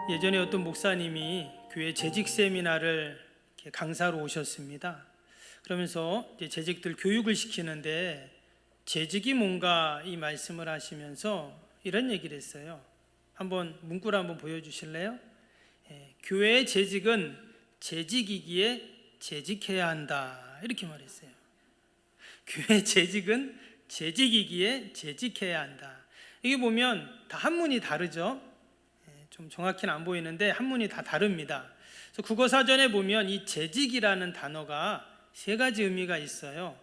예전에 어떤 목사님이 교회 재직 세미나를 이렇게 강사로 오셨습니다. 그러면서 이제 재직들 교육을 시키는데 재직이 뭔가 이 말씀을 하시면서 이런 얘기를 했어요. 한번 문구를 한번 보여주실래요? 교회의 재직은 재직이기에 재직해야 한다, 이렇게 말했어요. 교회 재직은 재직이기에 재직해야 한다. 이게 보면 다 한문이 다르죠. 좀 정확히는 안 보이는데 한문이 다 다릅니다. 그래서 국어사전에 보면 이 재직이라는 단어가 세 가지 의미가 있어요.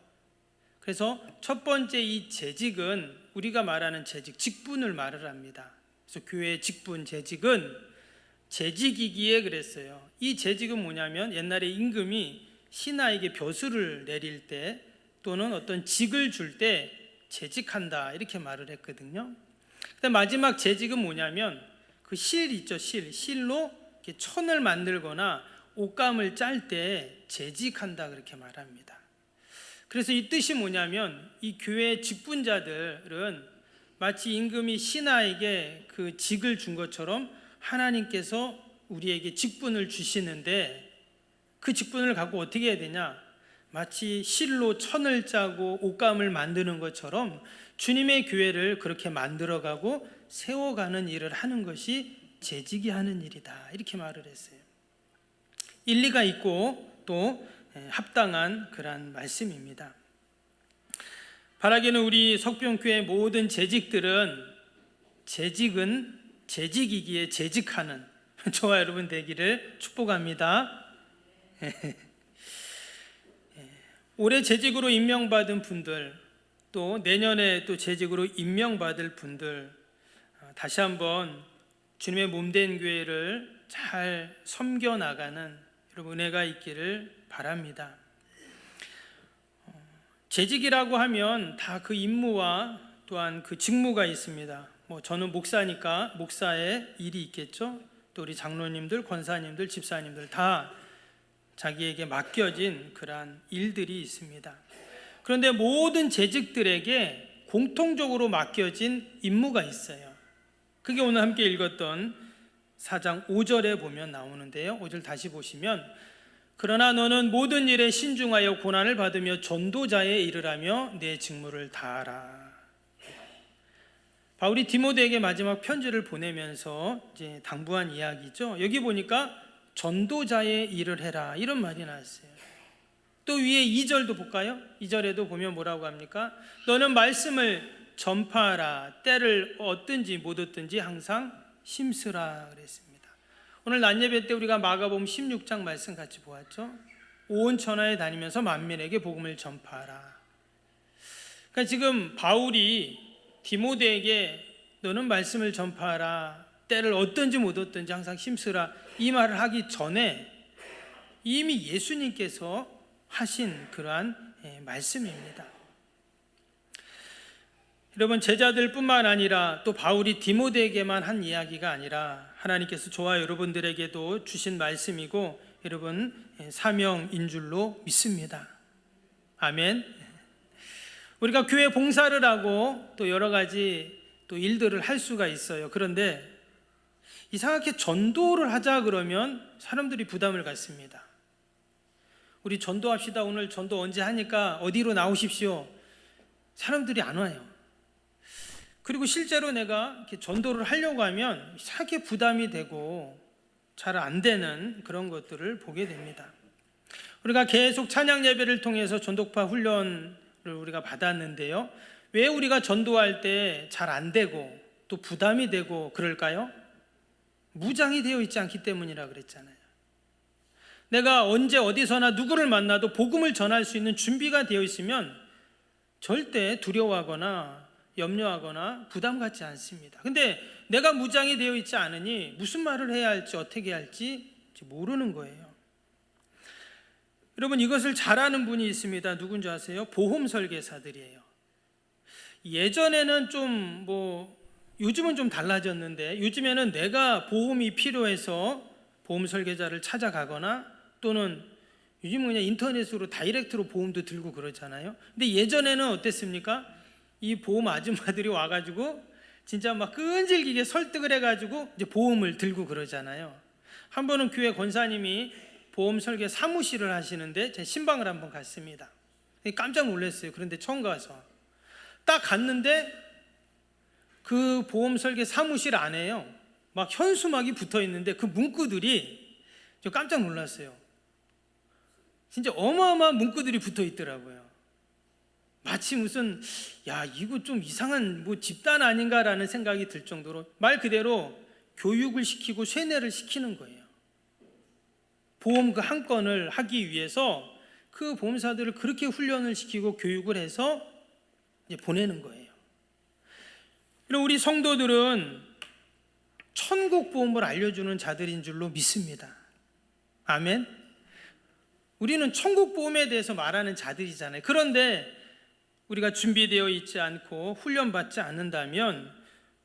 그래서 첫 번째 이 재직은 우리가 말하는 재직, 직분을 말을 합니다. 그래서 교회의 직분, 재직은 재직이기에 그랬어요. 이 재직은 뭐냐면 옛날에 임금이 신하에게 벼슬을 내릴 때 또는 어떤 직을 줄 때 재직한다, 이렇게 말을 했거든요. 근데 마지막 재직은 뭐냐면 그 실 있죠, 실로 이렇게 천을 만들거나 옷감을 짤 때 재직한다, 그렇게 말합니다. 그래서 이 뜻이 뭐냐면 이 교회 직분자들은 마치 임금이 신하에게 그 직을 준 것처럼 하나님께서 우리에게 직분을 주시는데 그 직분을 갖고 어떻게 해야 되냐? 마치 실로 천을 짜고 옷감을 만드는 것처럼 주님의 교회를 그렇게 만들어가고 세워가는 일을 하는 것이 재직이 하는 일이다, 이렇게 말을 했어요. 일리가 있고 또 합당한 그런 말씀입니다. 바라기는 우리 석병교회 모든 재직들은 재직은 재직이기에 재직하는 저와 여러분 되기를 축복합니다. 올해 재직으로 임명받은 분들, 또 내년에 또 재직으로 임명받을 분들, 다시 한번 주님의 몸된 교회를 잘 섬겨나가는 여러분 은혜가 있기를 바랍니다. 재직이라고 하면 다 그 임무와 또한 그 직무가 있습니다. 저는 목사니까 목사의 일이 있겠죠. 또 우리 장로님들, 권사님들, 집사님들 다 자기에게 맡겨진 그러한 일들이 있습니다. 그런데 모든 재직들에게 공통적으로 맡겨진 임무가 있어요. 그게 오늘 함께 읽었던 4장 5절에 보면 나오는데요. 5절 다시 보시면, 그러나 너는 모든 일에 신중하여 고난을 받으며 전도자의 일을 하며 내 직무를 다하라. 바울이 디모데에게 마지막 편지를 보내면서 이제 당부한 이야기죠. 여기 보니까 전도자의 일을 해라, 이런 말이 나왔어요. 또 위에 2절도 볼까요? 2절에도 보면 뭐라고 합니까? 너는 말씀을 전파하라. 때를 얻든지 못 얻든지 항상 힘쓰라 그랬습니다. 오늘 낮 예배 때 우리가 마가복음 16장 말씀 같이 보았죠. 온 천하에 다니면서 만민에게 복음을 전파하라. 그러니까 지금 바울이 디모데에게 너는 말씀을 전파하라, 때를 얻든지 못 얻든지 항상 힘쓰라, 이 말을 하기 전에 이미 예수님께서 하신 그러한 말씀입니다. 여러분, 제자들뿐만 아니라 또 바울이 디모데에게만 한 이야기가 아니라 하나님께서 저와 여러분들에게도 주신 말씀이고 여러분 사명인 줄로 믿습니다. 아멘. 우리가 교회 봉사를 하고 또 여러 가지 또 일들을 할 수가 있어요. 그런데 이상하게 전도를 하자 그러면 사람들이 부담을 갖습니다. 우리 전도합시다. 오늘 전도 언제 하니까 어디로 나오십시오. 사람들이 안 와요. 그리고 실제로 내가 이렇게 전도를 하려고 하면 이상하게 부담이 되고 잘 안 되는 그런 것들을 보게 됩니다. 우리가 계속 찬양 예배를 통해서 전도파 훈련을 우리가 받았는데요. 왜 우리가 전도할 때 잘 안 되고 또 부담이 되고 그럴까요? 무장이 되어 있지 않기 때문이라 그랬잖아요. 내가 언제 어디서나 누구를 만나도 복음을 전할 수 있는 준비가 되어 있으면 절대 두려워하거나 염려하거나 부담 갖지 않습니다. 근데 내가 무장이 되어 있지 않으니 무슨 말을 해야 할지 어떻게 할지 모르는 거예요. 여러분, 이것을 잘하는 분이 있습니다. 누군지 아세요? 보험 설계사들이에요. 예전에는 요즘은 좀 달라졌는데 요즘에는 내가 보험이 필요해서 보험 설계자를 찾아가거나 또는 요즘은 그냥 인터넷으로 다이렉트로 보험도 들고 그러잖아요. 근데 예전에는 어땠습니까? 이 보험 아줌마들이 와가지고 진짜 막 끈질기게 설득을 해가지고 이제 보험을 들고 그러잖아요. 한 번은 교회 권사님이 보험 설계 사무실을 하시는데 제 신방을 한번 갔습니다. 깜짝 놀랐어요. 그런데 처음 가서 딱 갔는데 그 보험 설계 사무실 안에요, 막 현수막이 붙어 있는데 그 문구들이, 저 깜짝 놀랐어요. 진짜 어마어마한 문구들이 붙어 있더라고요. 마치 무슨, 야, 이거 좀 이상한 뭐 집단 아닌가라는 생각이 들 정도로 말 그대로 교육을 시키고 세뇌를 시키는 거예요. 보험 그 한 건을 하기 위해서 그 보험사들을 그렇게 훈련을 시키고 교육을 해서 이제 보내는 거예요. 그럼 우리 성도들은 천국 보험을 알려주는 자들인 줄로 믿습니다. 아멘. 우리는 천국 보험에 대해서 말하는 자들이잖아요. 그런데 우리가 준비되어 있지 않고 훈련받지 않는다면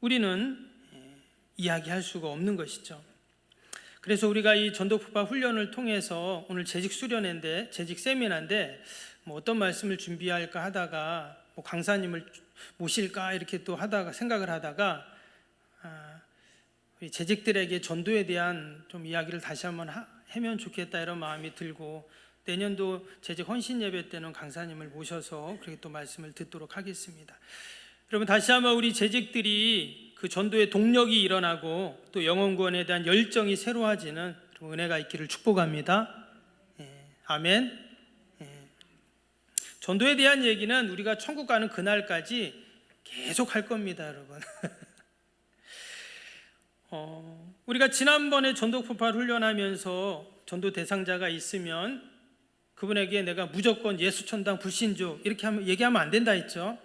우리는 이야기할 수가 없는 것이죠. 그래서 우리가 이 전도폭파 훈련을 통해서 오늘 재직 수련회인데, 재직 세미나인데 뭐 어떤 말씀을 준비할까 하다가 뭐 강사님을 모실까 이렇게 또 하다가 생각을 하다가 우리 재직들에게 전도에 대한 좀 이야기를 다시 한번 하면 좋겠다 이런 마음이 들고, 내년도 재직 헌신 예배 때는 강사님을 모셔서 그렇게 또 말씀을 듣도록 하겠습니다. 여러분, 다시 한번 우리 재직들이 그 전도의 동력이 일어나고 또 영혼구원에 대한 열정이 새로워지는 은혜가 있기를 축복합니다. 아멘. 전도에 대한 얘기는 우리가 천국 가는 그날까지 계속 할 겁니다, 여러분. 우리가 지난번에 전도폭파 훈련하면서 전도 대상자가 있으면 그분에게 내가 무조건 예수천당 불신주 이렇게 얘기하면 안 된다 했죠.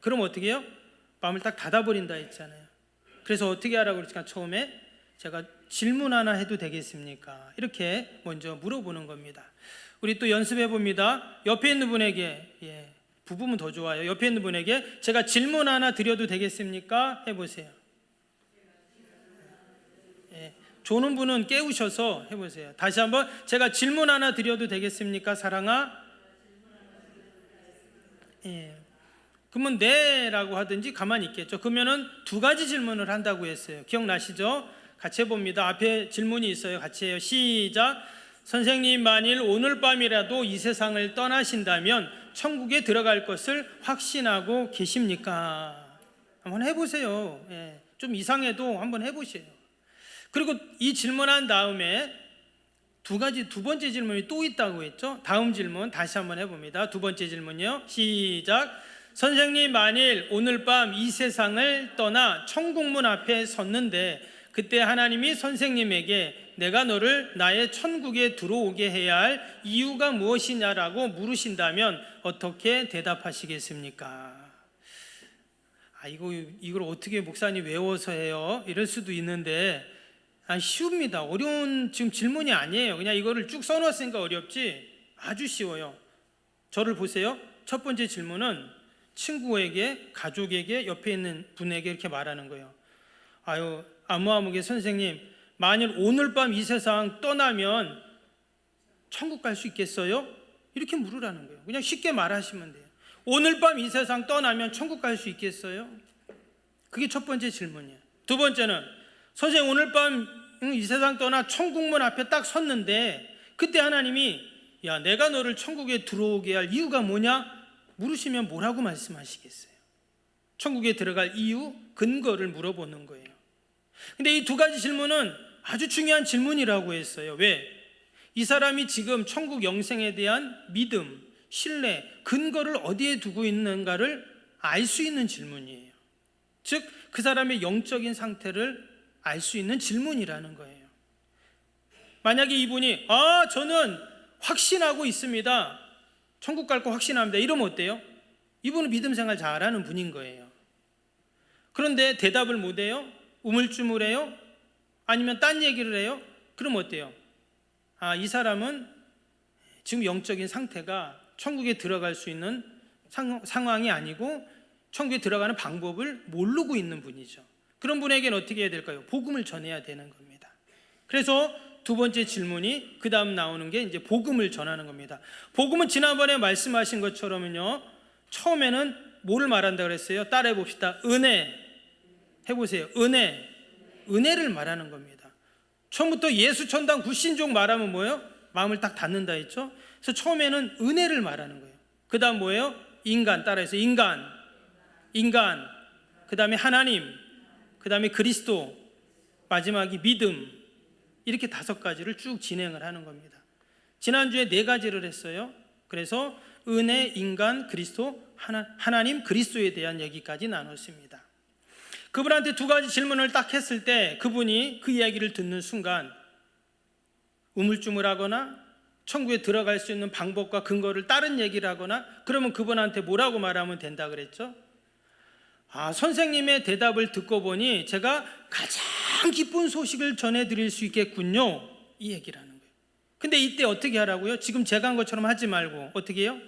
그럼 어떻게 해요? 마음을 딱 닫아버린다 했잖아요. 그래서 어떻게 하라고 그랬을까? 처음에 제가 질문 하나 해도 되겠습니까? 이렇게 먼저 물어보는 겁니다. 우리 또 연습해 봅니다. 옆에 있는 분에게, 부부면 더 좋아요. 옆에 있는 분에게 제가 질문 하나 드려도 되겠습니까? 해보세요. 조는 분은 깨우셔서 해보세요. 다시 한번, 제가 질문 하나 드려도 되겠습니까? 사랑아? 그러면 네라고 하든지 가만히 있겠죠. 그러면은 두 가지 질문을 한다고 했어요. 기억나시죠? 같이 해봅니다. 앞에 질문이 있어요. 같이 해요. 시작. 선생님, 만일 오늘 밤이라도 이 세상을 떠나신다면 천국에 들어갈 것을 확신하고 계십니까? 한번 해보세요. 좀 이상해도 한번 해보세요. 그리고 이 질문한 다음에 두 번째 질문이 또 있다고 했죠. 다음 질문 다시 한번 해봅니다. 두 번째 질문이요. 시작. 선생님, 만일 오늘 밤 이 세상을 떠나 천국문 앞에 섰는데 그때 하나님이 선생님에게 내가 너를 나의 천국에 들어오게 해야 할 이유가 무엇이냐라고 물으신다면 어떻게 대답하시겠습니까? 이걸 어떻게 목사님 외워서 해요? 이럴 수도 있는데 쉬웁니다. 어려운 지금 질문이 아니에요. 그냥 이거를 쭉 써놨으니까 어렵지 아주 쉬워요. 저를 보세요. 첫 번째 질문은 친구에게, 가족에게, 옆에 있는 분에게 이렇게 말하는 거예요. 아무아무개 선생님, 만일 오늘 밤 이 세상 떠나면 천국 갈 수 있겠어요? 이렇게 물으라는 거예요. 그냥 쉽게 말하시면 돼요. 오늘 밤 이 세상 떠나면 천국 갈 수 있겠어요? 그게 첫 번째 질문이에요. 두 번째는, 선생님, 오늘 밤 이 세상 떠나 천국문 앞에 딱 섰는데 그때 하나님이 야, 내가 너를 천국에 들어오게 할 이유가 뭐냐? 물으시면 뭐라고 말씀하시겠어요? 천국에 들어갈 이유, 근거를 물어보는 거예요. 근데 이 두 가지 질문은 아주 중요한 질문이라고 했어요. 왜? 이 사람이 지금 천국 영생에 대한 믿음, 신뢰, 근거를 어디에 두고 있는가를 알 수 있는 질문이에요. 즉, 그 사람의 영적인 상태를 알 수 있는 질문이라는 거예요. 만약에 이분이 저는 확신하고 있습니다, 천국 갈 거 확신합니다, 이러면 어때요? 이분은 믿음 생활 잘하는 분인 거예요. 그런데 대답을 못해요? 우물쭈물해요? 아니면 딴 얘기를 해요? 그럼 어때요? 이 사람은 지금 영적인 상태가 천국에 들어갈 수 있는 상황이 아니고 천국에 들어가는 방법을 모르고 있는 분이죠. 그런 분에게는 어떻게 해야 될까요? 복음을 전해야 되는 겁니다. 그래서 두 번째 질문이 그 다음 나오는 게 이제 복음을 전하는 겁니다. 복음은 지난번에 말씀하신 것처럼요, 처음에는 뭐를 말한다 그랬어요? 따라해 봅시다. 은혜, 해보세요. 은혜를 말하는 겁니다. 처음부터 예수 천당 구신종 말하면 뭐예요? 마음을 딱 닫는다 했죠. 그래서 처음에는 은혜를 말하는 거예요. 그 다음 뭐예요? 인간, 따라해서 인간, 그 다음에 하나님, 그 다음에 그리스도, 마지막이 믿음. 이렇게 5가지를 쭉 진행을 하는 겁니다. 지난주에 4가지를 했어요. 그래서 은혜, 인간, 그리스도, 하나님, 그리스도에 대한 얘기까지 나눴습니다. 그분한테 2가지 질문을 딱 했을 때 그분이 그 이야기를 듣는 순간 우물쭈물하거나 천국에 들어갈 수 있는 방법과 근거를 다른 얘기를 하거나 그러면 그분한테 뭐라고 말하면 된다 그랬죠? 선생님의 대답을 듣고 보니 제가 가장 기쁜 소식을 전해드릴 수 있겠군요. 이 얘기를 하는 거예요. 근데 이때 어떻게 하라고요? 지금 제가 한 것처럼 하지 말고 어떻게 해요?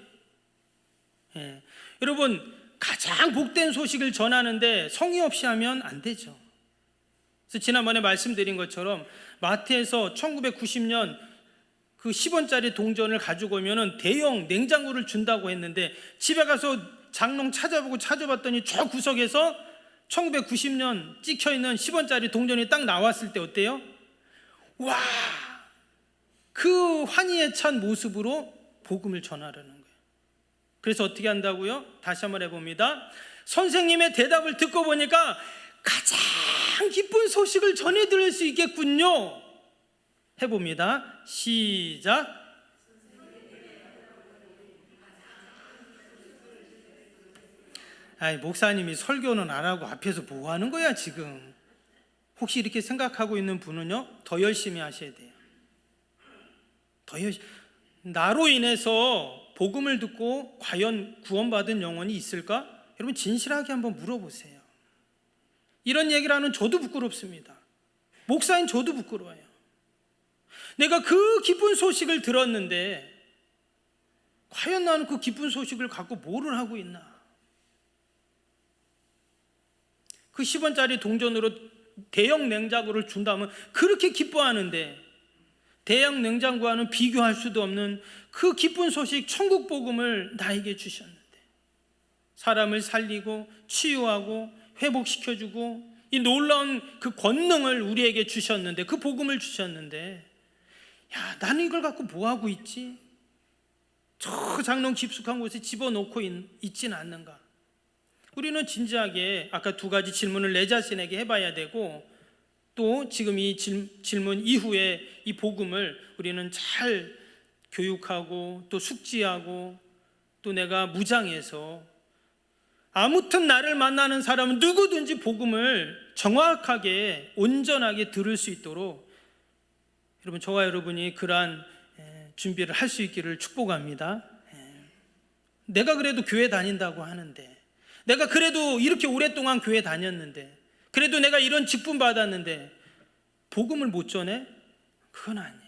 여러분, 가장 복된 소식을 전하는데 성의 없이 하면 안 되죠. 그래서 지난번에 말씀드린 것처럼 마트에서 1990년 그 10원짜리 동전을 가지고 오면 대형 냉장고를 준다고 했는데 집에 가서 장롱 찾아봤더니 저 구석에서 1990년 찍혀있는 10원짜리 동전이 딱 나왔을 때 어때요? 와! 그 환희에 찬 모습으로 복음을 전하려는 거예요. 그래서 어떻게 한다고요? 다시 한번 해봅니다. 선생님의 대답을 듣고 보니까 가장 기쁜 소식을 전해드릴 수 있겠군요. 해봅니다. 시작. 목사님이 설교는 안 하고 앞에서 뭐 하는 거야 지금? 혹시 이렇게 생각하고 있는 분은요, 더 열심히 하셔야 돼요. 나로 인해서 복음을 듣고 과연 구원받은 영혼이 있을까? 여러분 진실하게 한번 물어보세요. 이런 얘기를 하는 저도 부끄럽습니다. 목사인 저도 부끄러워요. 내가 그 기쁜 소식을 들었는데 과연 나는 그 기쁜 소식을 갖고 뭐를 하고 있나? 그 10원짜리 동전으로 대형 냉장고를 준다면 그렇게 기뻐하는데 대형 냉장고와는 비교할 수도 없는 그 기쁜 소식, 천국 복음을 나에게 주셨는데 사람을 살리고 치유하고 회복시켜주고 이 놀라운 그 권능을 우리에게 주셨는데, 그 복음을 주셨는데, 야, 나는 이걸 갖고 뭐 하고 있지? 저 장롱 깊숙한 곳에 집어넣고 있지는 않는가? 우리는 진지하게 아까 2가지 질문을 내 자신에게 해봐야 되고, 또 지금 이 질문 이후에 이 복음을 우리는 잘 교육하고 또 숙지하고 또 내가 무장해서 아무튼 나를 만나는 사람은 누구든지 복음을 정확하게 온전하게 들을 수 있도록 여러분, 저와 여러분이 그러한 준비를 할 수 있기를 축복합니다. 내가 그래도 교회 다닌다고 하는데, 내가 그래도 이렇게 오랫동안 교회 다녔는데, 그래도 내가 이런 직분 받았는데 복음을 못 전해? 그건 아니에요.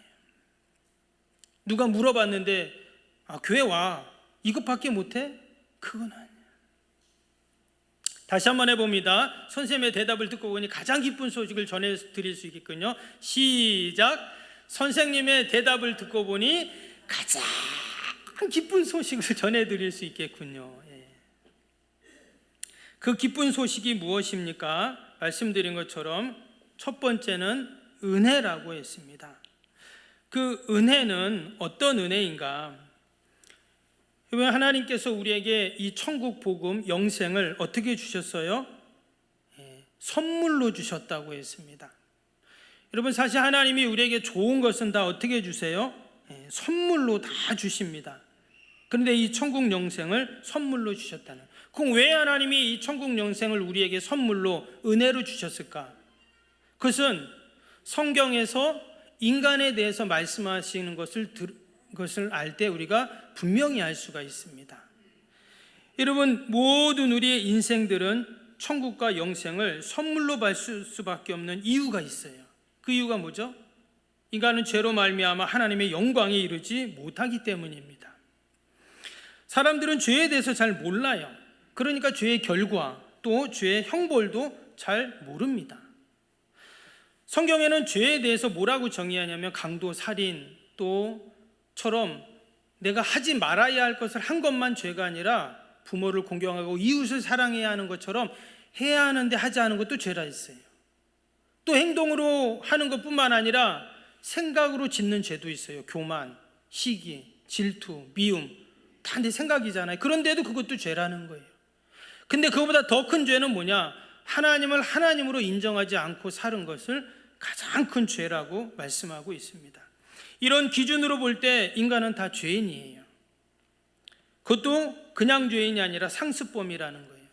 누가 물어봤는데 교회 와, 이것밖에 못해? 그건 아니에요. 다시 한번 해봅니다. 선생님의 대답을 듣고 보니 가장 기쁜 소식을 전해드릴 수 있겠군요. 시작. 선생님의 대답을 듣고 보니 가장 기쁜 소식을 전해드릴 수 있겠군요. 그 기쁜 소식이 무엇입니까? 말씀드린 것처럼 첫 번째는 은혜라고 했습니다. 그 은혜는 어떤 은혜인가? 하나님께서 우리에게 이 천국 복음 영생을 어떻게 주셨어요? 선물로 주셨다고 했습니다. 여러분, 사실 하나님이 우리에게 좋은 것은 다 어떻게 주세요? 선물로 다 주십니다. 그런데 이 천국 영생을 선물로 주셨다는, 그럼 왜 하나님이 이 천국 영생을 우리에게 선물로 은혜로 주셨을까? 그것은 성경에서 인간에 대해서 말씀하시는 것을 알 때 우리가 분명히 알 수가 있습니다. 여러분, 모든 우리의 인생들은 천국과 영생을 선물로 받을 수밖에 없는 이유가 있어요. 그 이유가 뭐죠? 인간은 죄로 말미암아 하나님의 영광에 이르지 못하기 때문입니다. 사람들은 죄에 대해서 잘 몰라요. 그러니까 죄의 결과 또 죄의 형벌도 잘 모릅니다. 성경에는 죄에 대해서 뭐라고 정의하냐면 강도, 살인 또처럼 내가 하지 말아야 할 것을 한 것만 죄가 아니라 부모를 공경하고 이웃을 사랑해야 하는 것처럼 해야 하는데 하지 않은 것도 죄라 했어요. 또 행동으로 하는 것뿐만 아니라 생각으로 짓는 죄도 있어요. 교만, 시기, 질투, 미움, 다 내 생각이잖아요. 그런데도 그것도 죄라는 거예요. 근데 그거보다 더 큰 죄는 뭐냐? 하나님을 하나님으로 인정하지 않고 사는 것을 가장 큰 죄라고 말씀하고 있습니다. 이런 기준으로 볼 때 인간은 다 죄인이에요. 그것도 그냥 죄인이 아니라 상습범이라는 거예요.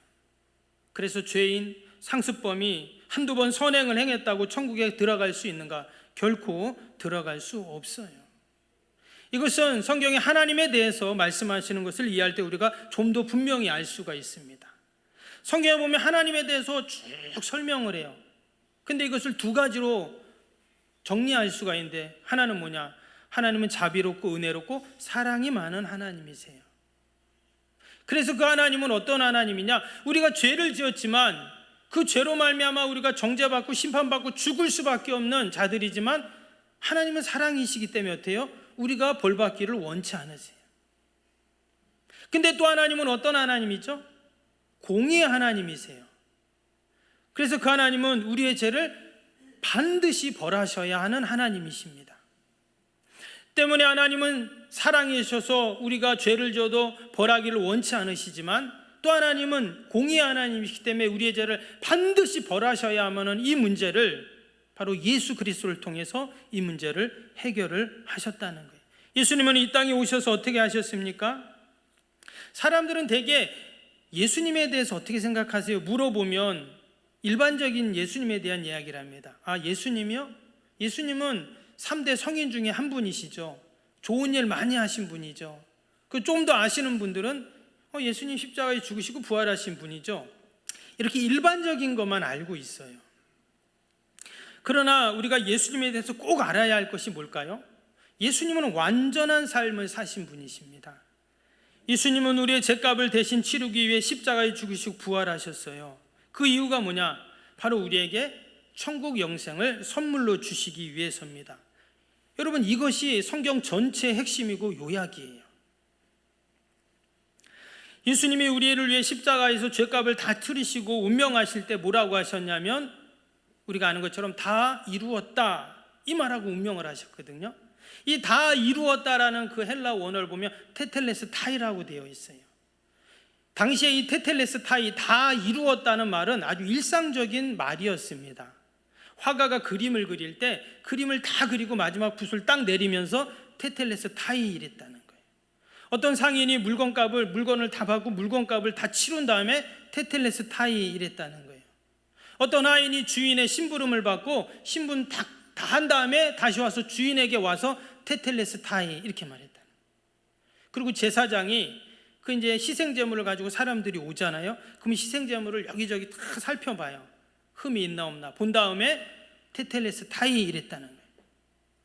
그래서 죄인, 상습범이 한두 번 선행을 행했다고 천국에 들어갈 수 있는가? 결코 들어갈 수 없어요. 이것은 성경에 하나님에 대해서 말씀하시는 것을 이해할 때 우리가 좀 더 분명히 알 수가 있습니다. 성경에 보면 하나님에 대해서 쭉 설명을 해요. 근데 이것을 두 가지로 정리할 수가 있는데, 하나는 뭐냐? 하나님은 자비롭고 은혜롭고 사랑이 많은 하나님이세요. 그래서 그 하나님은 어떤 하나님이냐? 우리가 죄를 지었지만 그 죄로 말미암아 우리가 정죄받고 심판받고 죽을 수밖에 없는 자들이지만, 하나님은 사랑이시기 때문에 어때요? 우리가 벌받기를 원치 않으세요. 근데 또 하나님은 어떤 하나님이죠? 공의의 하나님이세요. 그래서 그 하나님은 우리의 죄를 반드시 벌하셔야 하는 하나님이십니다. 때문에 하나님은 사랑이셔서 우리가 죄를 져도 벌하기를 원치 않으시지만, 또 하나님은 공의의 하나님이시기 때문에 우리의 죄를 반드시 벌하셔야 하는 이 문제를 바로 예수 그리스도를 통해서 이 문제를 해결을 하셨다는 거예요. 예수님은 이 땅에 오셔서 어떻게 하셨습니까? 사람들은 대개 예수님에 대해서 어떻게 생각하세요? 물어보면 일반적인 예수님에 대한 이야기를 합니다. 아, 예수님이요? 예수님은 3대 성인 중에 한 분이시죠. 좋은 일 많이 하신 분이죠. 그 좀 더 아시는 분들은 예수님 십자가에 죽으시고 부활하신 분이죠. 이렇게 일반적인 것만 알고 있어요. 그러나 우리가 예수님에 대해서 꼭 알아야 할 것이 뭘까요? 예수님은 완전한 삶을 사신 분이십니다. 예수님은 우리의 죄값을 대신 치르기 위해 십자가에 죽으시고 부활하셨어요. 그 이유가 뭐냐? 바로 우리에게 천국 영생을 선물로 주시기 위해서입니다. 여러분, 이것이 성경 전체의 핵심이고 요약이에요. 예수님이 우리를 위해 십자가에서 죄값을 다 치르시고 운명하실 때 뭐라고 하셨냐면, 우리가 아는 것처럼 다 이루었다, 이 말하고 운명을 하셨거든요. 이 다 이루었다라는 그 헬라 원어를 보면 테텔레스타이라고 되어 있어요. 당시에 이 테텔레스타이, 다 이루었다는 말은 아주 일상적인 말이었습니다. 화가가 그림을 그릴 때 그림을 다 그리고 마지막 붓을 딱 내리면서 테텔레스타이 이랬다는 거예요. 어떤 상인이 물건을 다 받고 물건값을 다 치룬 다음에 테텔레스타이 이랬다는 거예요. 어떤 하인이 주인의 심부름을 받고 신분 다 한 다음에 다시 와서 주인에게 와서 테텔레스타이 이렇게 말했다. 그리고 제사장이 그 이제 희생제물을 가지고 사람들이 오잖아요. 그럼 희생제물을 여기저기 다 살펴봐요. 흠이 있나 없나 본 다음에 테텔레스타이 이랬다는 거예요.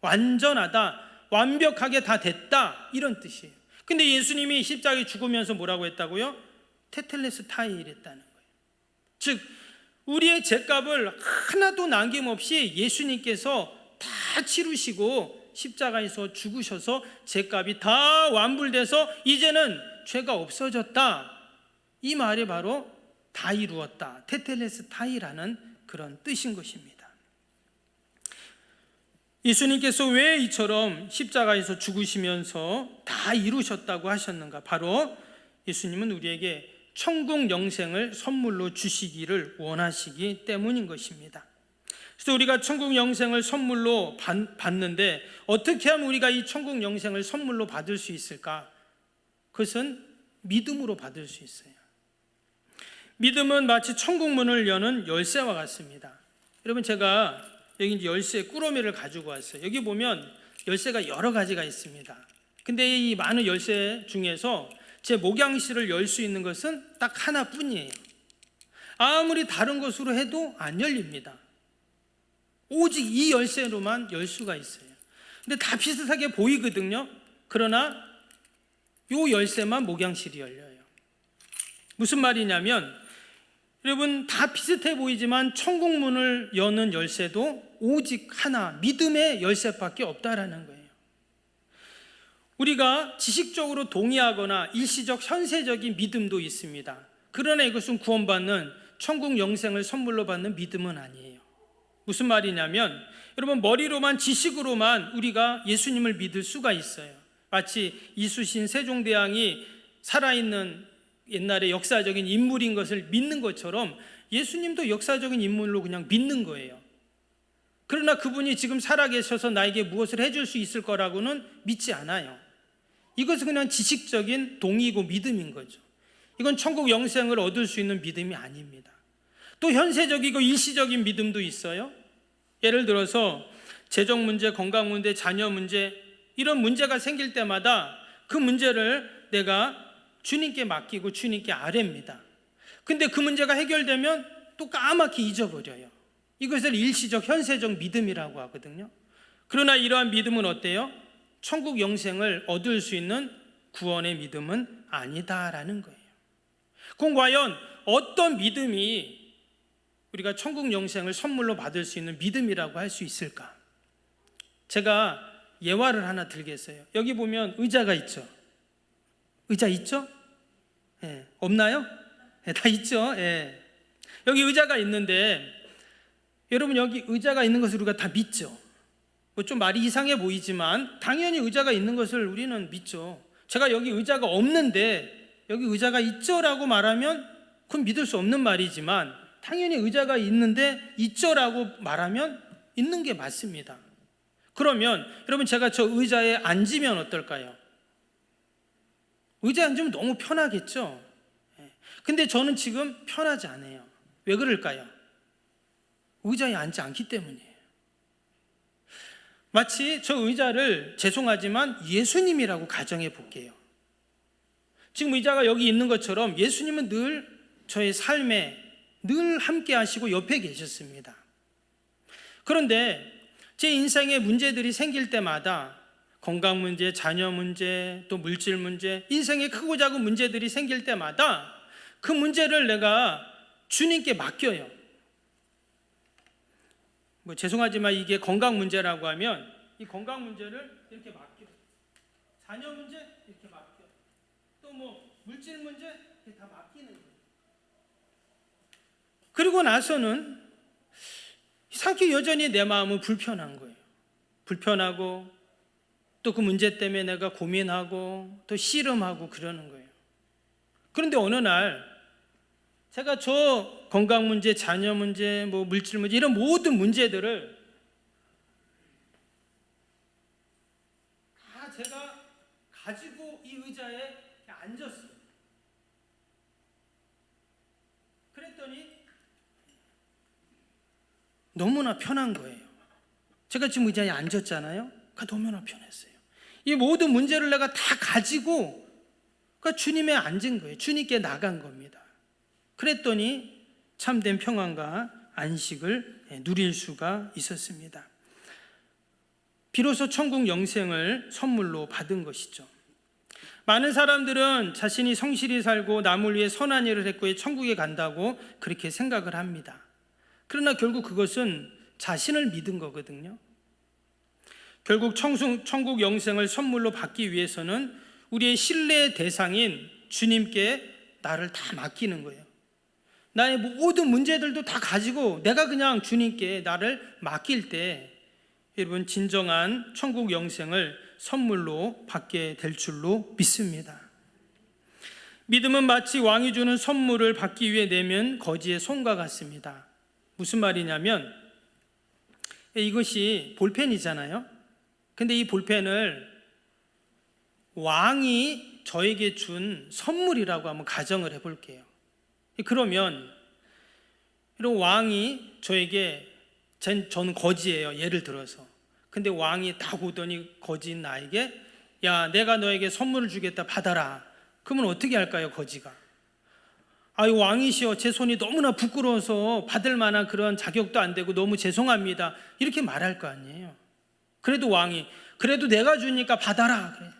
완전하다, 완벽하게 다 됐다, 이런 뜻이에요. 근데 예수님이 십자가에 죽으면서 뭐라고 했다고요? 테텔레스타이 이랬다는 거예요. 즉 우리의 죄값을 하나도 남김없이 예수님께서 다 치르시고 십자가에서 죽으셔서 죄값이 다 완불돼서 이제는 죄가 없어졌다, 이 말이 바로 다 이루었다, 테텔레스타이라는 그런 뜻인 것입니다. 예수님께서 왜 이처럼 십자가에서 죽으시면서 다 이루셨다고 하셨는가? 바로 예수님은 우리에게 천국 영생을 선물로 주시기를 원하시기 때문인 것입니다. 그래서 우리가 천국 영생을 선물로 받는데, 어떻게 하면 우리가 이 천국 영생을 선물로 받을 수 있을까? 그것은 믿음으로 받을 수 있어요. 믿음은 마치 천국 문을 여는 열쇠와 같습니다. 여러분, 제가 여기 이제 열쇠 꾸러미를 가지고 왔어요. 여기 보면 열쇠가 여러 가지가 있습니다. 근데 이 많은 열쇠 중에서 제 목양실을 열 수 있는 것은 딱 하나뿐이에요. 아무리 다른 것으로 해도 안 열립니다. 오직 이 열쇠로만 열 수가 있어요. 근데 다 비슷하게 보이거든요. 그러나 이 열쇠만 목양실이 열려요. 무슨 말이냐면, 여러분, 다 비슷해 보이지만 천국 문을 여는 열쇠도 오직 하나, 믿음의 열쇠밖에 없다라는 거예요. 우리가 지식적으로 동의하거나 일시적 현세적인 믿음도 있습니다. 그러나 이것은 구원받는 천국 영생을 선물로 받는 믿음은 아니에요. 무슨 말이냐면 여러분, 머리로만 지식으로만 우리가 예수님을 믿을 수가 있어요. 마치 이순신 세종대왕이 살아있는 옛날의 역사적인 인물인 것을 믿는 것처럼 예수님도 역사적인 인물로 그냥 믿는 거예요. 그러나 그분이 지금 살아계셔서 나에게 무엇을 해줄 수 있을 거라고는 믿지 않아요. 이것은 그냥 지식적인 동의고 믿음인 거죠. 이건 천국 영생을 얻을 수 있는 믿음이 아닙니다. 또 현세적이고 일시적인 믿음도 있어요. 예를 들어서 재정 문제, 건강 문제, 자녀 문제, 이런 문제가 생길 때마다 그 문제를 내가 주님께 맡기고 주님께 아뢰입니다. 근데 그 문제가 해결되면 또 까맣게 잊어버려요. 이것을 일시적, 현세적 믿음이라고 하거든요. 그러나 이러한 믿음은 어때요? 천국 영생을 얻을 수 있는 구원의 믿음은 아니다라는 거예요. 그럼 과연 어떤 믿음이 우리가 천국 영생을 선물로 받을 수 있는 믿음이라고 할 수 있을까? 제가 예화를 하나 들겠어요. 여기 보면 의자가 있죠. 의자 있죠? 예. 없나요? 예, 다 있죠. 예. 여기 의자가 있는데 여러분, 여기 의자가 있는 것을 우리가 다 믿죠. 뭐 좀 말이 이상해 보이지만 당연히 의자가 있는 것을 우리는 믿죠. 제가 여기 의자가 없는데 여기 의자가 있죠라고 말하면 그건 믿을 수 없는 말이지만 당연히 의자가 있는데 있죠라고 말하면 있는 게 맞습니다. 그러면 여러분, 제가 저 의자에 앉으면 어떨까요? 의자에 앉으면 너무 편하겠죠. 근데 저는 지금 편하지 않아요. 왜 그럴까요? 의자에 앉지 않기 때문이에요. 마치 저 의자를, 죄송하지만 예수님이라고 가정해 볼게요. 지금 의자가 여기 있는 것처럼 예수님은 늘 저의 삶에 늘 함께 하시고 옆에 계셨습니다. 그런데 제 인생에 문제들이 생길 때마다 건강 문제, 자녀 문제, 또 물질 문제, 인생에 크고 작은 문제들이 생길 때마다 그 문제를 내가 주님께 맡겨요. 뭐 죄송하지만 이게 건강 문제라고 하면 이 건강 문제를 이렇게 맡겨, 자녀 문제 이렇게 맡겨, 또 뭐 물질 문제 이렇게 다 맡기는 거예요. 그리고 나서는 이상하게 여전히 내 마음은 불편한 거예요. 불편하고 또 그 문제 때문에 내가 고민하고 또 씨름하고 그러는 거예요. 그런데 어느 날 제가 저 건강 문제, 자녀 문제, 뭐 물질 문제, 이런 모든 문제들을 다 제가 가지고 이 의자에 앉았어요. 그랬더니 너무나 편한 거예요. 제가 지금 의자에 앉았잖아요. 그러니까 너무나 편했어요. 이 모든 문제를 내가 다 가지고 그러니까 주님에 앉은 거예요. 주님께 나간 겁니다. 그랬더니 참된 평안과 안식을 누릴 수가 있었습니다. 비로소 천국 영생을 선물로 받은 것이죠. 많은 사람들은 자신이 성실히 살고 남을 위해 선한 일을 했고 천국에 간다고 그렇게 생각을 합니다. 그러나 결국 그것은 자신을 믿은 거거든요. 결국 천국 영생을 선물로 받기 위해서는 우리의 신뢰의 대상인 주님께 나를 다 맡기는 거예요. 나의 모든 문제들도 다 가지고 내가 그냥 주님께 나를 맡길 때 여러분, 진정한 천국 영생을 선물로 받게 될 줄로 믿습니다. 믿음은 마치 왕이 주는 선물을 받기 위해 내면 거지의 손과 같습니다. 무슨 말이냐면 이것이 볼펜이잖아요. 근데 이 볼펜을 왕이 저에게 준 선물이라고 한번 가정을 해볼게요. 그러면 이런 왕이 저에게, 저는 거지예요, 예를 들어서. 근데 왕이 딱 오더니 거지인 나에게 야, 내가 너에게 선물을 주겠다, 받아라. 그러면 어떻게 할까요, 거지가? 아유, 왕이시여, 제 손이 너무나 부끄러워서 받을 만한 그런 자격도 안 되고 너무 죄송합니다, 이렇게 말할 거 아니에요. 그래도 왕이 그래도 내가 주니까 받아라 그래.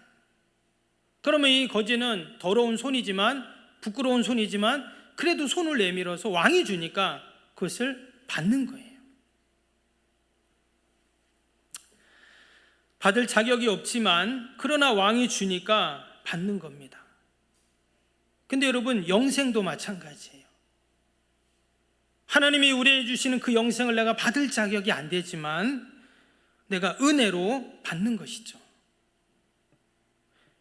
그러면 이 거지는 더러운 손이지만, 부끄러운 손이지만 그래도 손을 내밀어서 왕이 주니까 그것을 받는 거예요. 받을 자격이 없지만 그러나 왕이 주니까 받는 겁니다. 근데 여러분, 영생도 마찬가지예요. 하나님이 우리에게 주시는 그 영생을 내가 받을 자격이 안 되지만 내가 은혜로 받는 것이죠.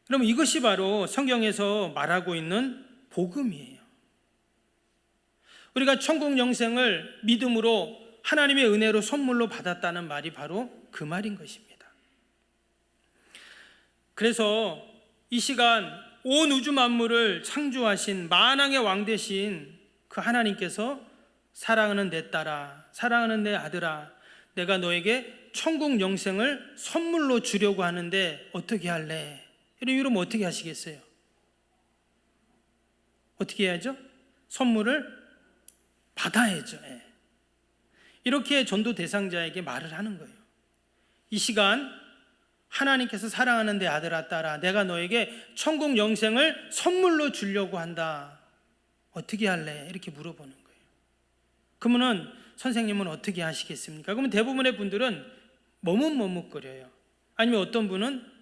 그러면 이것이 바로 성경에서 말하고 있는 복음이에요. 우리가 천국 영생을 믿음으로 하나님의 은혜로 선물로 받았다는 말이 바로 그 말인 것입니다. 그래서 이 시간 온 우주 만물을 창조하신 만왕의 왕 되신 그 하나님께서 사랑하는 내 딸아, 사랑하는 내 아들아, 내가 너에게 천국 영생을 선물로 주려고 하는데 어떻게 할래? 이러면 어떻게 하시겠어요? 어떻게 해야죠? 선물을 받아야죠. 이렇게 전도 대상자에게 말을 하는 거예요. 이 시간 하나님께서 사랑하는 내 아들아 딸아, 내가 너에게 천국 영생을 선물로 주려고 한다. 어떻게 할래? 이렇게 물어보는 거예요. 그러면 선생님은 어떻게 하시겠습니까? 그러면 대부분의 분들은 머뭇머뭇거려요. 아니면 어떤 분은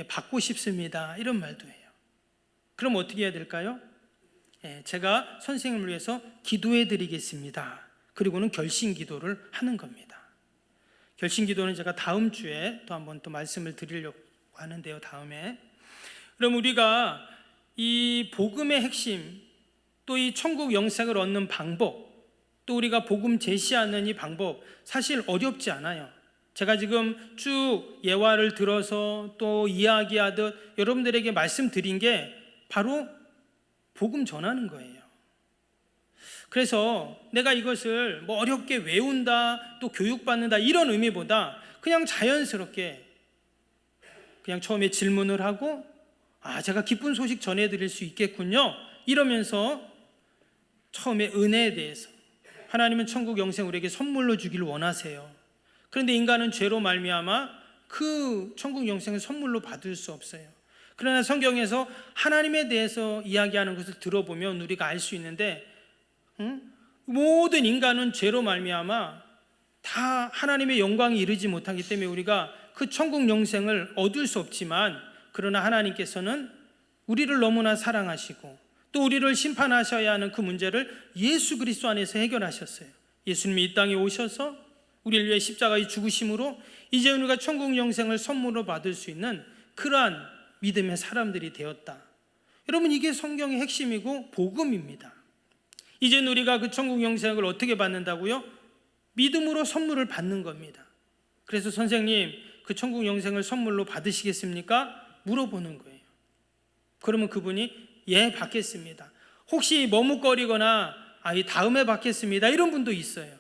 받고 싶습니다 이런 말도 해요. 그럼 어떻게 해야 될까요? 제가 선생님을 위해서 기도해 드리겠습니다. 그리고는 결심 기도를 하는 겁니다. 결심 기도는 제가 다음 주에 또 한번 또 말씀을 드리려고 하는데요. 다음에. 그럼 우리가 이 복음의 핵심, 또 이 천국 영생을 얻는 방법, 또 우리가 복음 제시하는 이 방법 사실 어렵지 않아요. 제가 지금 쭉 예화를 들어서 또 이야기하듯 여러분들에게 말씀드린 게 바로 복음 전하는 거예요. 그래서 내가 이것을 뭐 어렵게 외운다, 또 교육받는다 이런 의미보다 그냥 자연스럽게 그냥 처음에 질문을 하고 제가 기쁜 소식 전해드릴 수 있겠군요 이러면서 처음에 은혜에 대해서 하나님은 천국 영생 우리에게 선물로 주기를 원하세요. 그런데 인간은 죄로 말미암아 그 천국 영생을 선물로 받을 수 없어요. 그러나 성경에서 하나님에 대해서 이야기하는 것을 들어보면 우리가 알 수 있는데 모든 인간은 죄로 말미암아 다 하나님의 영광에 이르지 못하기 때문에 우리가 그 천국 영생을 얻을 수 없지만, 그러나 하나님께서는 우리를 너무나 사랑하시고 또 우리를 심판하셔야 하는 그 문제를 예수 그리스도 안에서 해결하셨어요. 예수님이 이 땅에 오셔서 우리를 위해 십자가의 죽으심으로 이제 우리가 천국 영생을 선물로 받을 수 있는 그러한 믿음의 사람들이 되었다. 여러분, 이게 성경의 핵심이고 복음입니다. 이제 우리가 그 천국 영생을 어떻게 받는다고요? 믿음으로 선물을 받는 겁니다. 그래서 선생님, 그 천국 영생을 선물로 받으시겠습니까? 물어보는 거예요. 그러면 그분이 예, 받겠습니다. 혹시 머뭇거리거나 이 다음에 받겠습니다 이런 분도 있어요.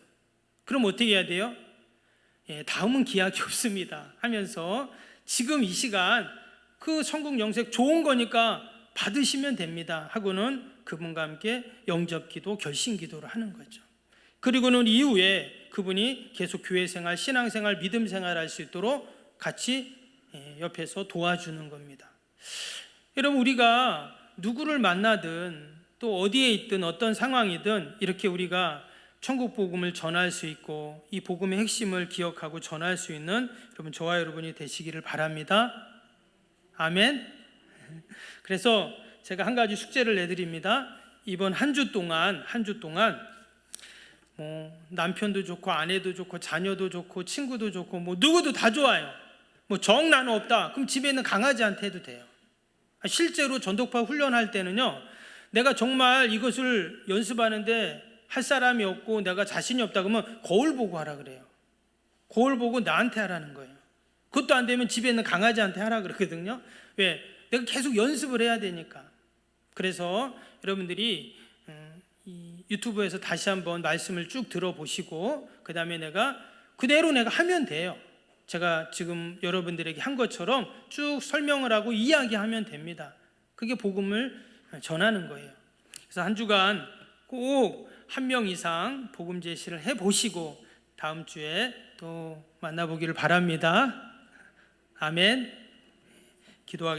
그럼 어떻게 해야 돼요? 다음은 기약이 없습니다 하면서 지금 이 시간 그 천국 영생 좋은 거니까 받으시면 됩니다 하고는 그분과 함께 영접기도, 결심기도를 하는 거죠. 그리고는 이후에 그분이 계속 교회생활, 신앙생활, 믿음생활 할 수 있도록 같이 옆에서 도와주는 겁니다. 여러분, 우리가 누구를 만나든 또 어디에 있든 어떤 상황이든 이렇게 우리가 천국 복음을 전할 수 있고 이 복음의 핵심을 기억하고 전할 수 있는 여러분, 저와 여러분이 되시기를 바랍니다. 아멘. 그래서 제가 한 가지 숙제를 내드립니다. 이번 한 주 동안 남편도 좋고 아내도 좋고 자녀도 좋고 친구도 좋고 누구도 다 좋아요. 정나는 없다. 그럼 집에 있는 강아지한테 해도 돼요. 실제로 전도파 훈련할 때는요, 내가 정말 이것을 연습하는데 할 사람이 없고 내가 자신이 없다 그러면 거울 보고 하라 그래요. 거울 보고 나한테 하라는 거예요. 그것도 안 되면 집에 있는 강아지한테 하라 그러거든요. 왜? 내가 계속 연습을 해야 되니까. 그래서 여러분들이 이 유튜브에서 다시 한번 말씀을 쭉 들어보시고 그 다음에 그대로 내가 하면 돼요. 제가 지금 여러분들에게 한 것처럼 쭉 설명을 하고 이야기하면 됩니다. 그게 복음을 전하는 거예요. 그래서 한 주간 꼭 한 명 이상 복음 제시를 해보시고 다음 주에 또 만나보기를 바랍니다. 아멘. 기도하겠습니다.